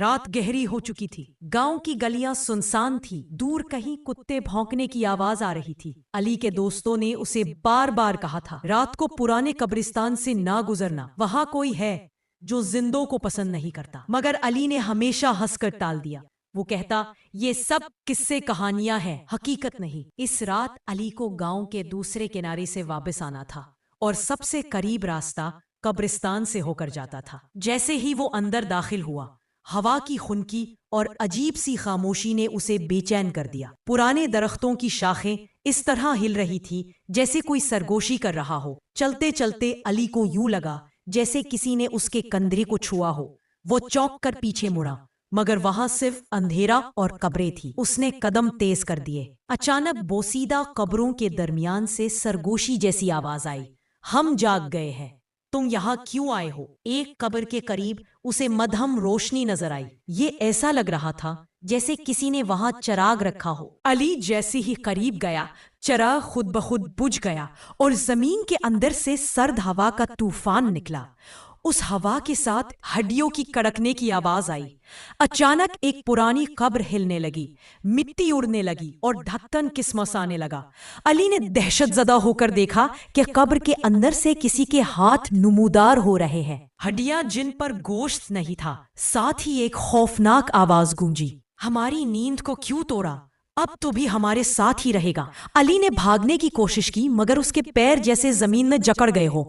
رات گہری ہو چکی تھی، گاؤں کی گلیاں سنسان تھی، دور کہیں کتے بھونکنے کی آواز آ رہی تھی۔ علی کے دوستوں نے اسے بار بار کہا تھا رات کو پرانے قبرستان سے نہ گزرنا، وہاں کوئی ہے جو زندوں کو پسند نہیں کرتا، مگر علی نے ہمیشہ ہنس کر ٹال دیا۔ وہ کہتا یہ سب قصے کہانیاں ہیں، حقیقت نہیں۔ اس رات علی کو گاؤں کے دوسرے کنارے سے واپس آنا تھا اور سب سے قریب راستہ قبرستان سے ہو کر جاتا تھا۔ جیسے ہی وہ اندر داخل ہوا، ہوا کی خنکی اور عجیب سی خاموشی نے اسے بے چین کر دیا۔ پرانے درختوں کی شاخیں اس طرح ہل رہی تھی جیسے کوئی سرگوشی کر رہا ہو۔ چلتے چلتے علی کو یوں لگا جیسے کسی نے اس کے کندھے کو چھوا ہو۔ وہ چونک کر پیچھے مڑا، مگر وہاں صرف اندھیرا اور قبریں تھی۔ اس نے قدم تیز کر دیے۔ اچانک بوسیدہ قبروں کے درمیان سے سرگوشی جیسی آواز آئی، ہم جاگ گئے ہیں، تم یہاں کیوں آئے ہو؟ ایک قبر کے قریب اسے مدھم روشنی نظر آئی۔ یہ ایسا لگ رہا تھا جیسے کسی نے وہاں چراغ رکھا ہو۔ علی جیسے ہی قریب گیا، چراغ خود بخود بجھ گیا اور زمین کے اندر سے سرد ہوا کا طوفان نکلا۔ اس ہوا کے ساتھ ہڈیوں کی کڑکنے کی آواز آئی۔ اچانک ایک پرانی قبر ہلنے لگی، مٹی اڑنے لگی اور ڈھکن کسمسانے لگا۔ علی نے دہشت زدہ ہو کر دیکھا کہ قبر کے اندر سے کسی کے ہاتھ نمودار ہو رہے ہیں، ہڈیاں جن پر گوشت نہیں تھا۔ ساتھ ہی ایک خوفناک آواز گونجی، ہماری نیند کو کیوں توڑا؟ اب تو بھی ہمارے ساتھ ہی رہے گا۔ علی نے بھاگنے کی کوشش کی مگر اس کے پیر جیسے زمین میں جکڑ گئے ہو۔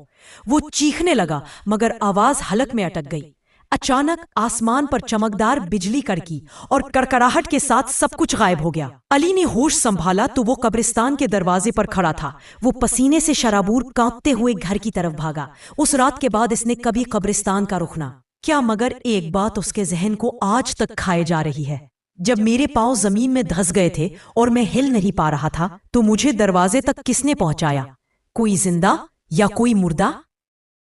وہ چیخنے لگا مگر آواز حلق میں اٹک گئی۔ اچانک آسمان پر چمکدار بجلی کڑکی اور کڑکڑاہٹ کے ساتھ سب کچھ غائب ہو گیا۔ علی نے ہوش سنبھالا تو وہ قبرستان کے دروازے پر کھڑا تھا۔ وہ پسینے سے شرابور کانپتے ہوئے گھر کی طرف بھاگا۔ اس رات کے بعد اس نے کبھی قبرستان کا رخ نہ کیا، مگر ایک بات اس کے ذہن کو آج تک کھائے جا رہی ہے، جب میرے پاؤں زمین میں دھس گئے تھے اور میں ہل نہیں پا رہا تھا تو مجھے دروازے تک کس نے پہنچایا؟ کوئی زندہ یا کوئی مردہ؟